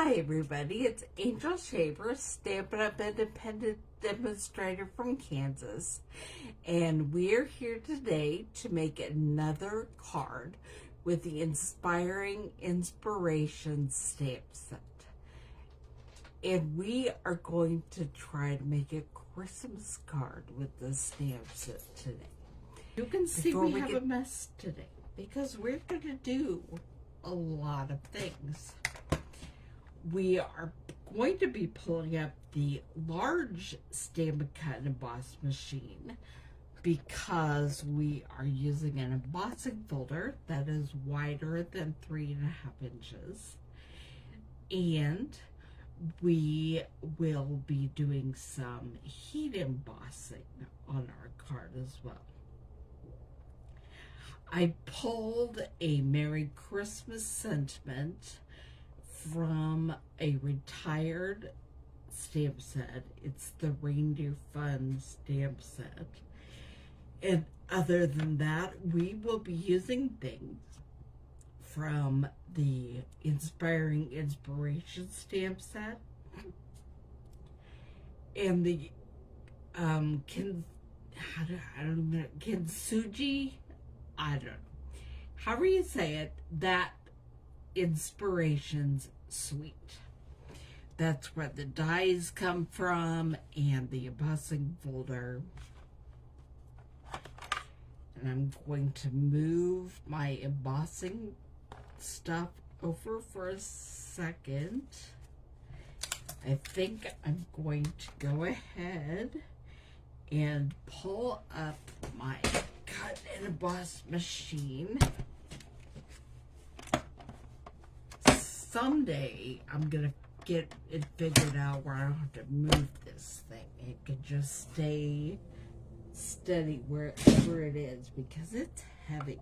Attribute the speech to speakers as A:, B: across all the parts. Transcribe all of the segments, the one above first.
A: Hi everybody, it's Angel Shaver, Stampin' Up independent demonstrator from Kansas, and we're here today to make another card with the Inspiring Inspirations stamp set. And we are going to try to make a Christmas card with the stamp set today. You can see we have a mess today because we're going to do a lot of things. We are going to be pulling up the large Stampin' Cut and Emboss machine because we are using an embossing folder that is wider than 3.5 inches, and we will be doing some heat embossing on our card as well. I pulled a Merry Christmas sentiment from a retired stamp set. It's the Reindeer Fun stamp set. And other than that, we will be using things from the Inspiring Inspirations stamp set and the Kintsugi, I don't know, however you say it, that Inspirations Suite. That's where the dies come from and the embossing folder. And I'm going to move my embossing stuff over for a second. I think I'm going to go ahead and pull up my cut and emboss machine. Someday I'm gonna get it figured out where I don't have to move this thing. It can just stay steady wherever it is because it's heavy.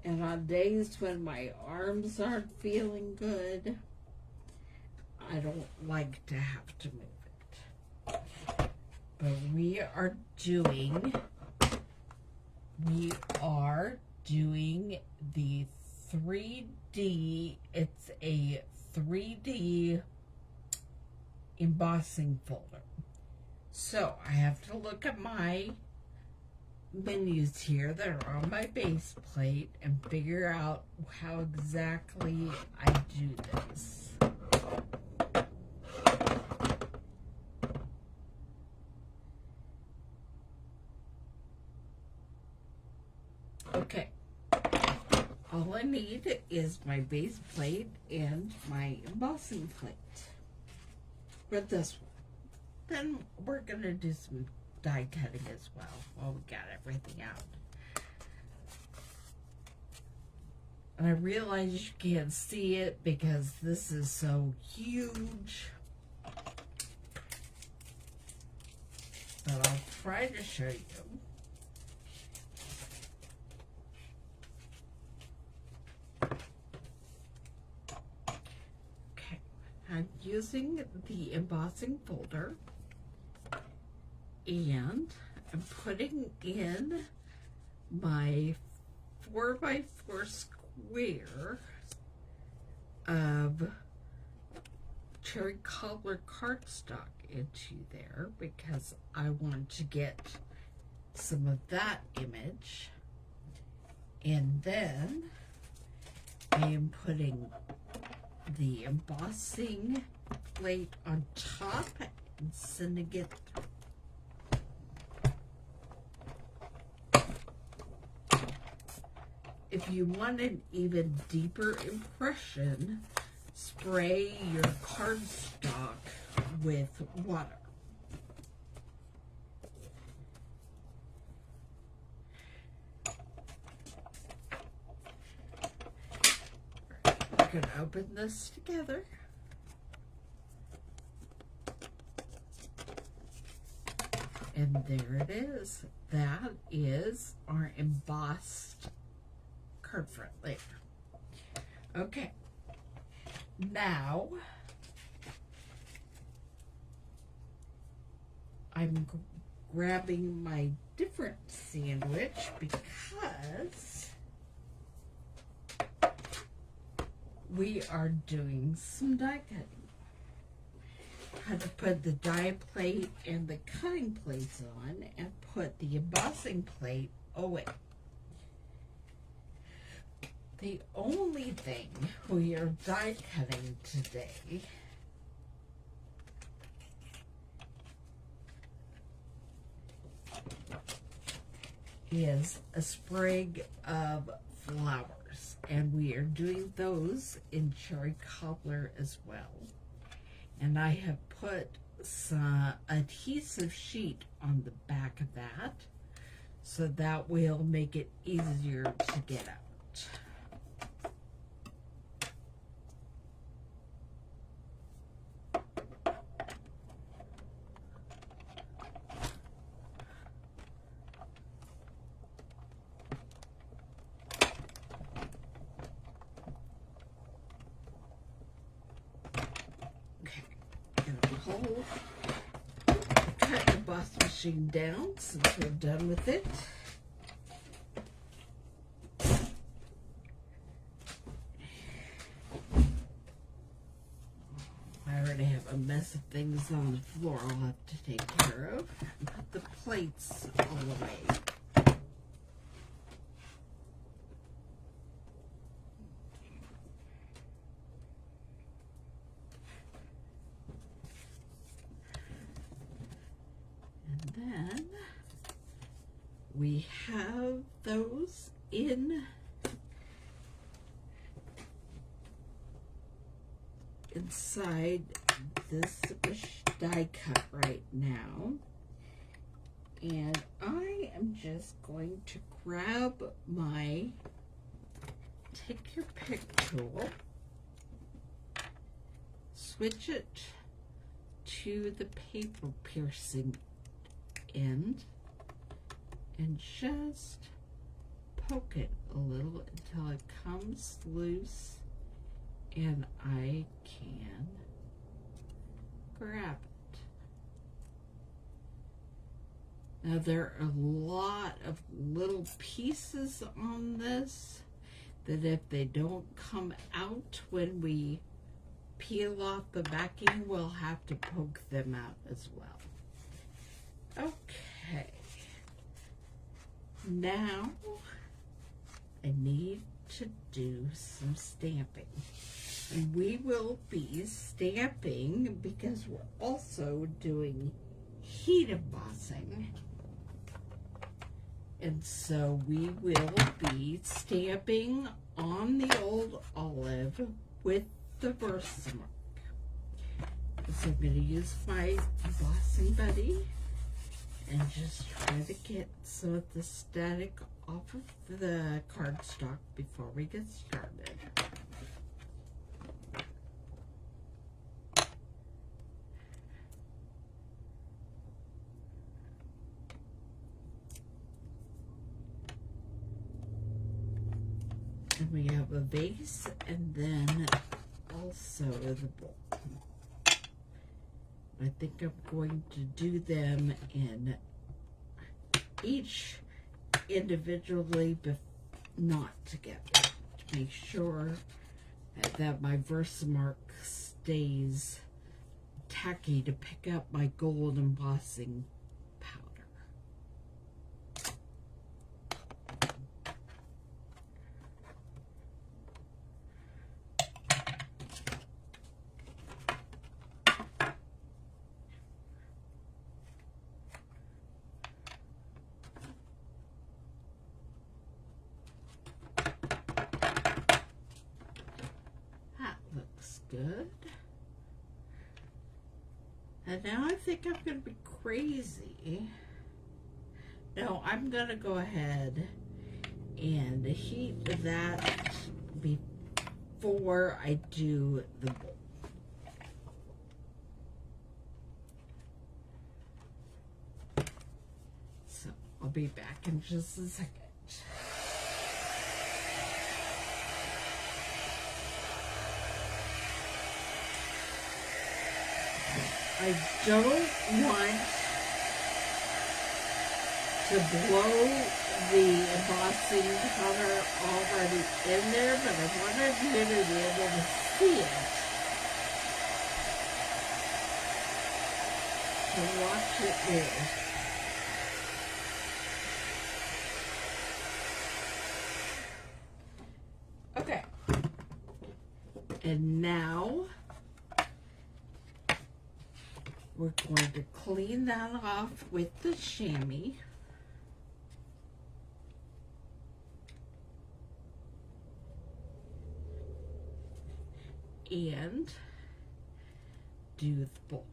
A: And on days when my arms aren't feeling good, I don't like to have to move it. But we are doing the 3D, it's a 3D embossing folder. So I have to look at my menus here that are on my base plate and figure out how exactly I do this. Okay. All I need is my base plate and my embossing plate for this one. Then we're going to do some die cutting as well while we got everything out. And I realize you can't see it because this is so huge. But I'll try to show you. I'm using the embossing folder and I'm putting in my 4x4 square of cherry cobbler cardstock into there because I want to get some of that image. And then I am putting the embossing plate on top and sending it through. If you want an even deeper impression, spray your cardstock with water. We're going to open this together. And there it is. That is our embossed card front layer. Okay. Now, I'm grabbing my different sandwich because we are doing some die cutting. How to put the die plate and the cutting plates on and put the embossing plate away. The only thing we are die cutting today is a sprig of flowers, and we are doing those in cherry cobbler as well. And I have put some adhesive sheet on the back of that, so that will make it easier to get out. Cut the emboss machine down since we're done with it. I already have a mess of things on the floor I'll have to take care of. And put the plates all away. Then we have those inside this die cut right now, and I am just going to grab my take your pick tool, switch it to the paper piercing end, and just poke it a little until it comes loose and I can grab it. Now there are a lot of little pieces on this that if they don't come out when we peel off the backing, we'll have to poke them out as well. Okay, now I need to do some stamping, and we will be stamping because we're also doing heat embossing, and so we will be stamping on the old olive with the Versamark. So I'm going to use my embossing buddy and just try to get some of the static off of the cardstock before we get started. And we have a vase and then also the bowl. I think I'm going to do them in each individually, but not together, to make sure that my Versamark stays tacky to pick up my gold embossing powder. Good. And now I think I'm going to be crazy. No, I'm going to go ahead and heat that before I do the bowl. So I'll be back in just a second. I don't want to blow the embossing powder already in there, but I wanted you to be able to see it. To watch it move. Okay. And now we're going to clean that off with the chamois. And do the bowl.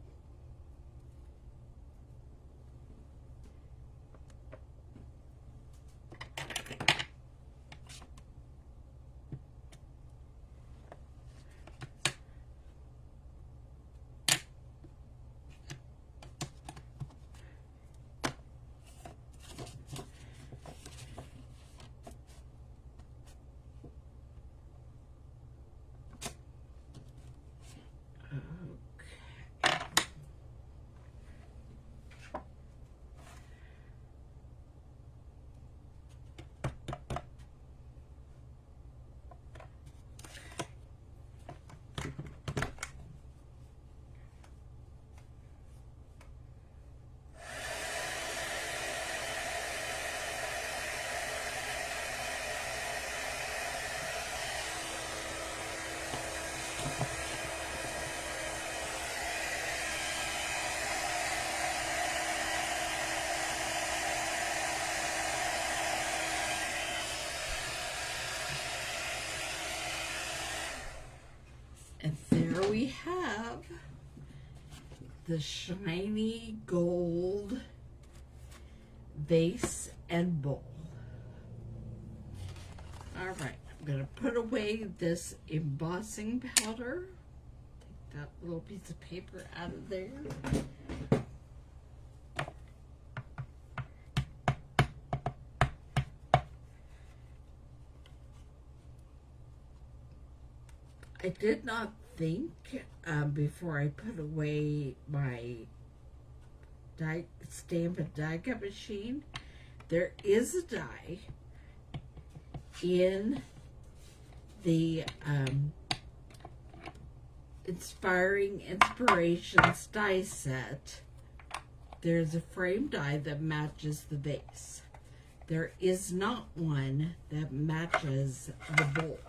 A: And there we have the shiny gold vase and bowl. All right, I'm going to put away this embossing powder. Take that little piece of paper out of there. I did not think before I put away my Stampin' die cut machine, there is a die in the Inspirations die set. There's a frame die that matches the vase. There is not one that matches the bowl.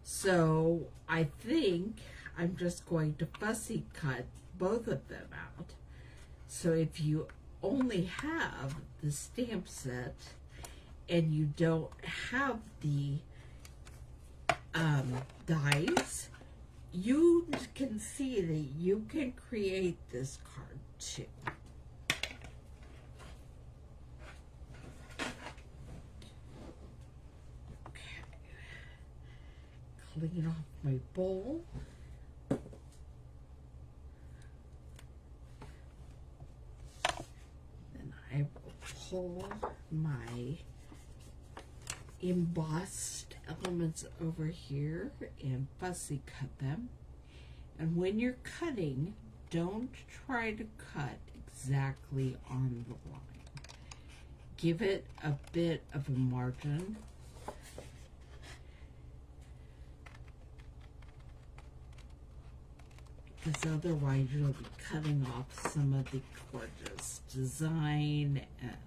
A: So I think I'm just going to fussy cut both of them out. So if you only have the stamp set and you don't have the dies, you can see that you can create this card too. Clean off my bowl. Then I will pull my embossed elements over here and fussy cut them. And when you're cutting, don't try to cut exactly on the line. Give it a bit of a margin. Because otherwise you'll be cutting off some of the gorgeous design and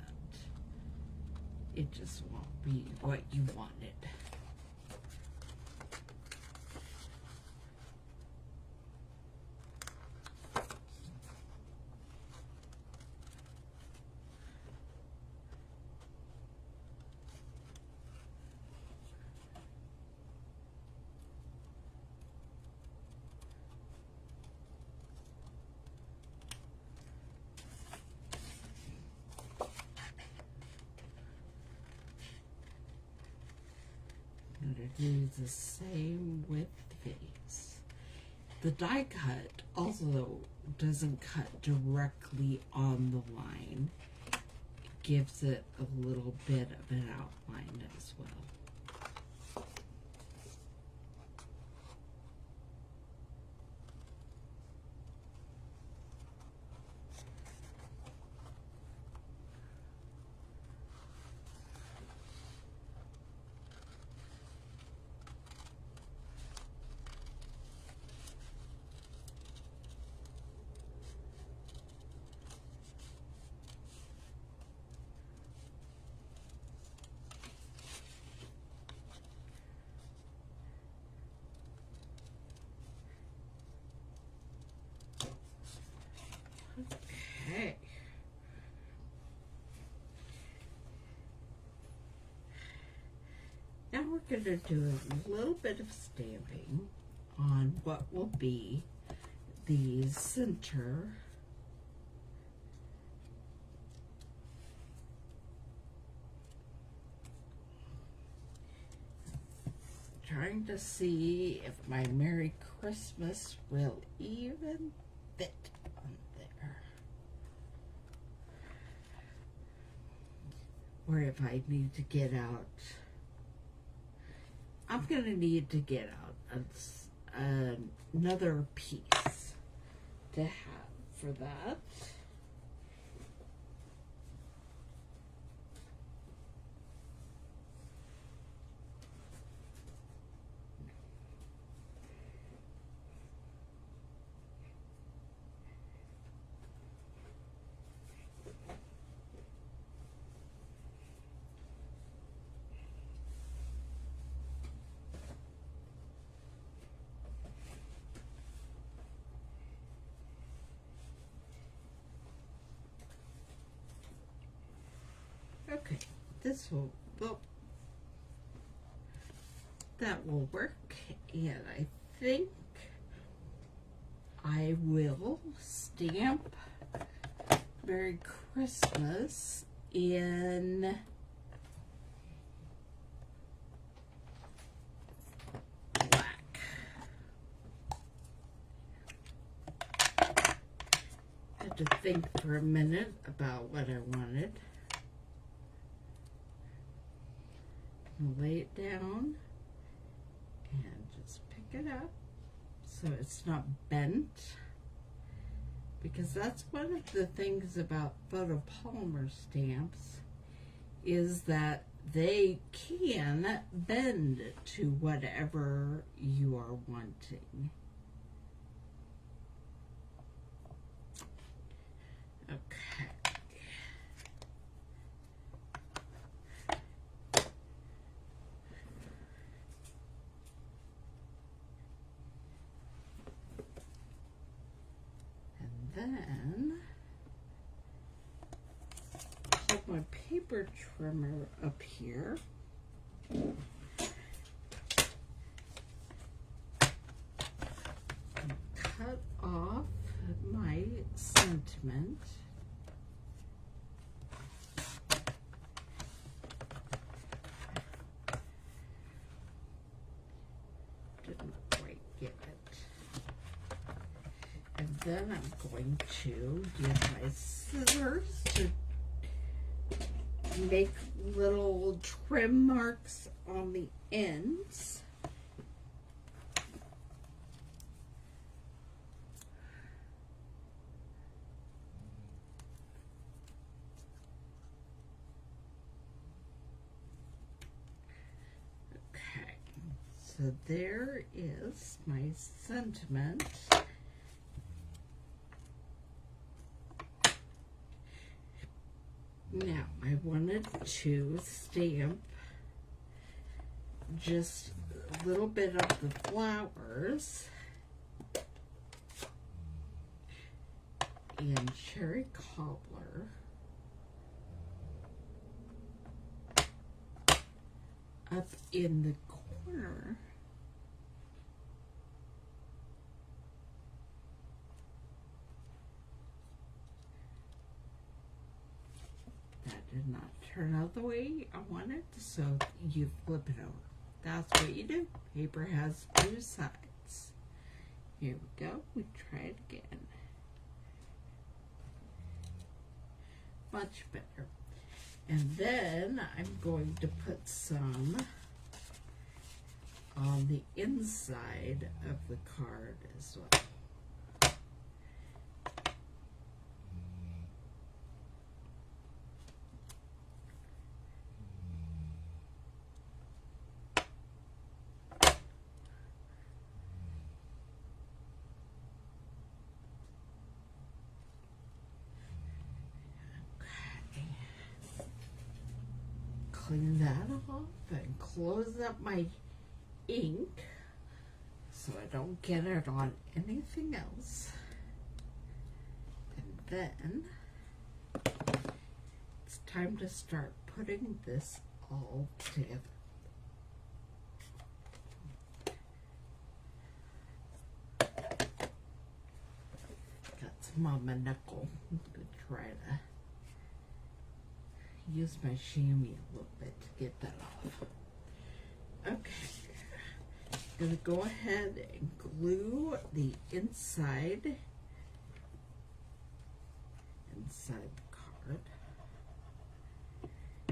A: it just won't be what you wanted. I'm going to do the same with the vase. The die cut also doesn't cut directly on the line. It gives it a little bit of an outline as well. we're going to do a little bit of stamping on what will be the center trying to see if my Merry Christmas will even fit on there. Or if I need to get out, I'm going to need to get out another piece to have for that. Okay, this will, well, that will work, and I think I will stamp Merry Christmas in black. I had to think for a minute about what I wanted. Lay it down and just pick it up so it's not bent, because that's one of the things about photopolymer stamps, is that they can bend to whatever you are wanting. Okay. Then put my paper trimmer up here. And cut off my sentiment. Didn't quite get it. And then I'm going to use my scissors to make little trim marks on the ends. Okay, so there is my sentiment. Now, I wanted to stamp just a little bit of the flowers and cherry cobbler up in the corner. Did not turn out the way I wanted, so you flip it over. That's what you do. Paper has two sides. Here we go. We try it again. Much better. And then I'm going to put some on the inside of the card as well. Clean that off and close up my ink so I don't get it on anything else. And then it's time to start putting this all together. some on my knuckle. I'm going to try to use my chamois a little bit to get that off. Okay. I'm going to go ahead and glue the inside the card.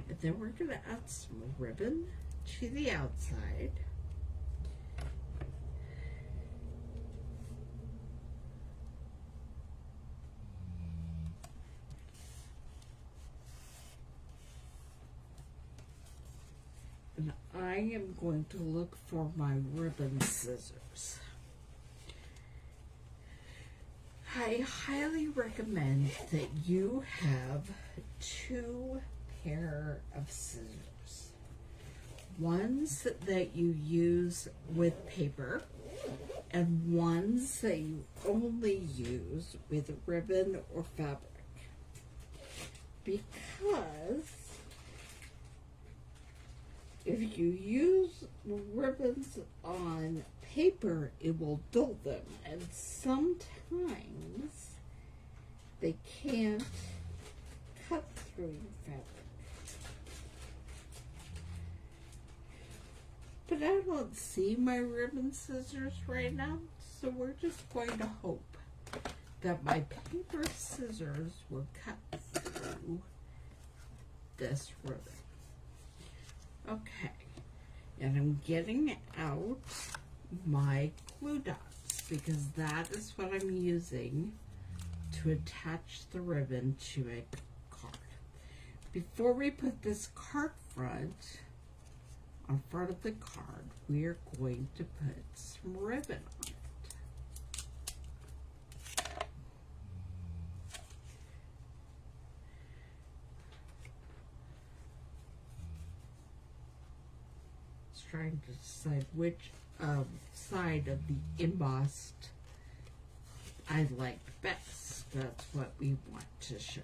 A: And then we're going to add some ribbon to the outside. And I am going to look for my ribbon scissors. I highly recommend that you have 2 pair of scissors. Ones that you use with paper and ones that you only use with ribbon or fabric. Because if you use ribbons on paper, it will dull them, and sometimes they can't cut through your fabric. But I don't see my ribbon scissors right now, so we're just going to hope that my paper scissors will cut through this ribbon. Okay, and I'm getting out my glue dots because that is what I'm using to attach the ribbon to a card. Before we put this card on front of the card, we are going to put some ribbon on it. Trying to decide which side of the embossed I like best. That's what we want to show.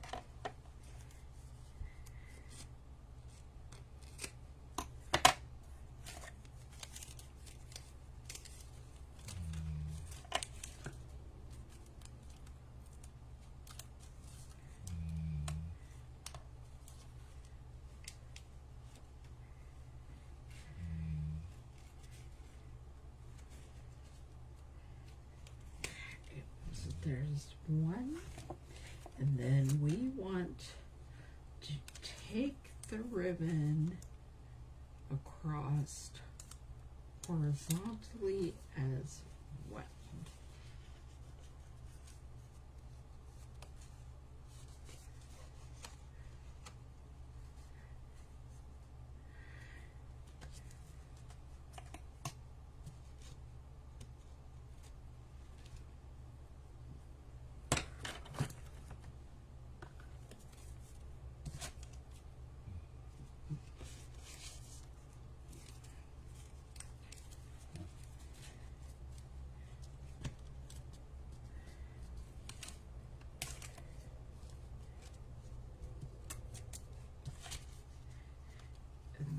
A: There's one, and then we want to take the ribbon across horizontally as well.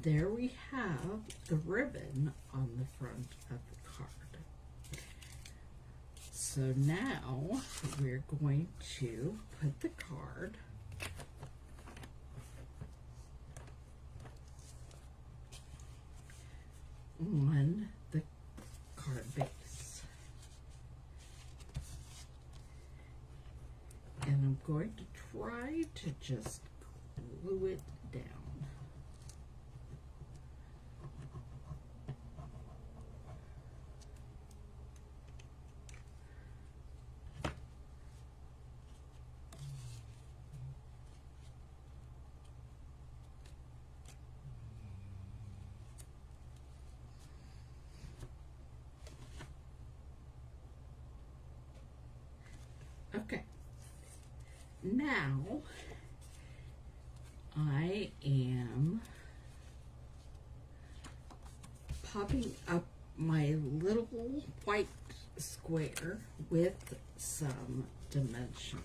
A: There we have the ribbon on the front of the card. So now we're going to put the card on the card base. And I'm going to try to just glue it down. Okay, now I am popping up my little white square with some dimensions.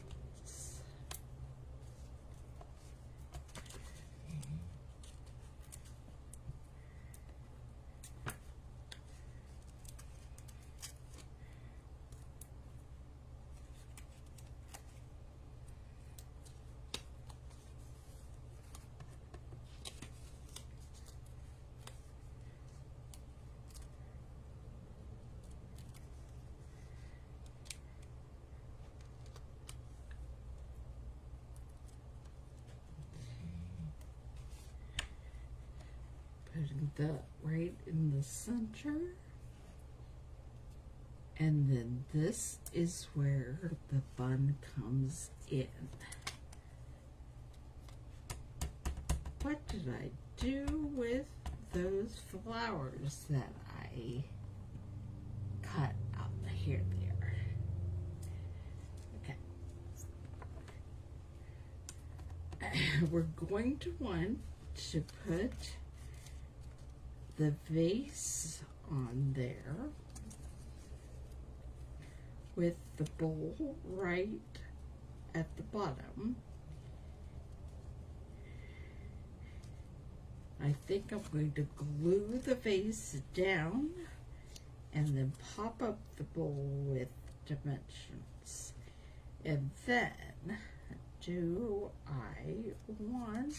A: putting that right in the center. And then this is where the bun comes in. What did I do with those flowers that I cut out? Here they are. Okay. We're going to want to put the vase on there with the bowl right at the bottom. I think I'm going to glue the vase down and then pop up the bowl with dimensions. And then, do I want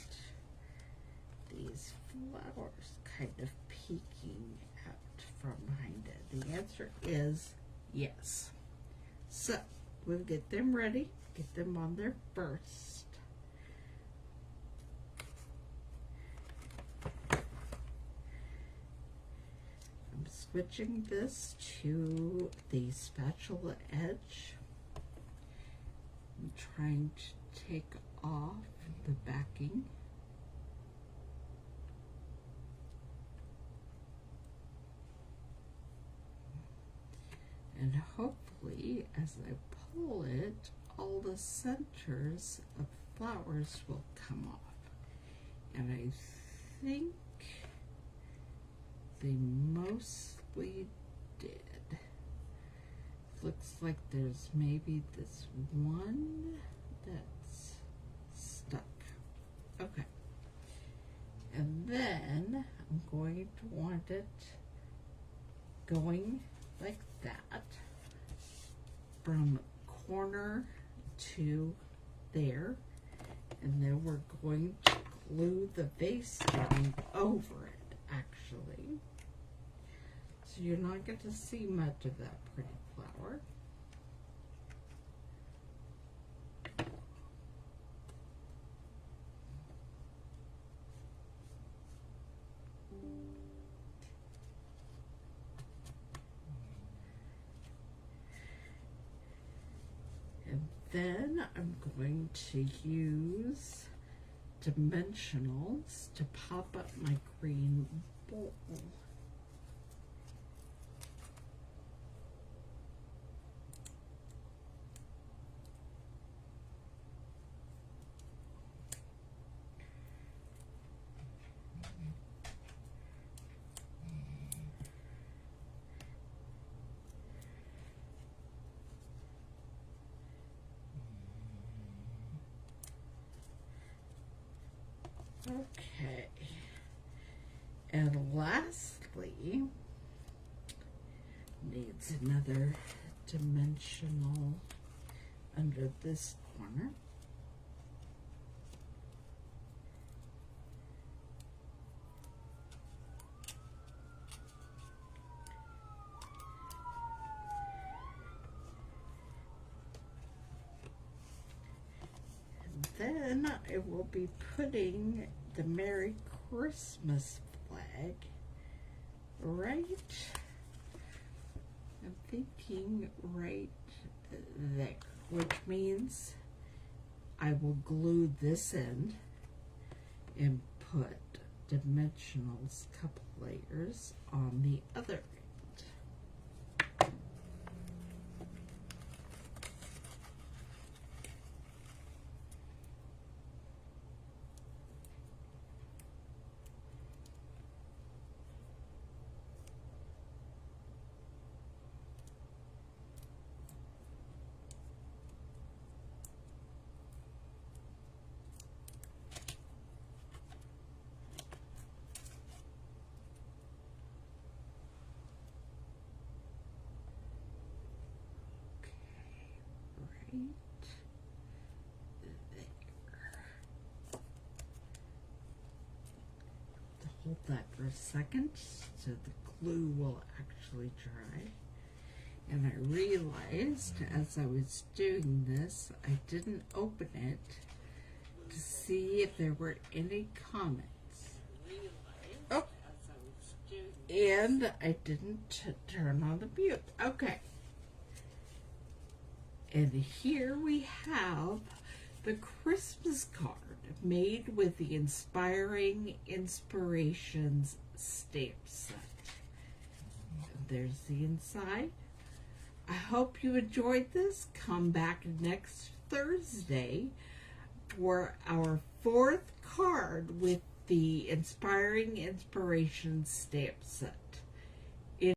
A: these flowers kind of peeking out from behind it? The answer is yes. So, we'll get them ready, get them on there first. I'm switching this to the spatula edge. I'm trying to take off the backing. And hopefully, as I pull it, all the centers of flowers will come off. And I think they mostly did. Looks like there's maybe this one that's stuck. Okay. And then I'm going to want it going like that from corner to there, and then we're going to glue the vase down over it, actually, so you're not going to see much of that pretty flower. Then I'm going to use dimensionals to pop up my green bowl. Okay, and lastly, needs another dimensional under this corner. Then I will be putting the Merry Christmas flag right, I'm thinking right there, which means I will glue this end and put dimensionals, couple layers on the other end. Hold that for a second so the glue will actually dry. And I realized as I was doing this, I didn't open it to see if there were any comments. Oh, And I didn't turn on the mute. Okay. And here we have the Christmas card made with the Inspiring Inspirations stamp set. There's the inside. I hope you enjoyed this. Come back next Thursday for our 4th card with the Inspiring Inspirations stamp set.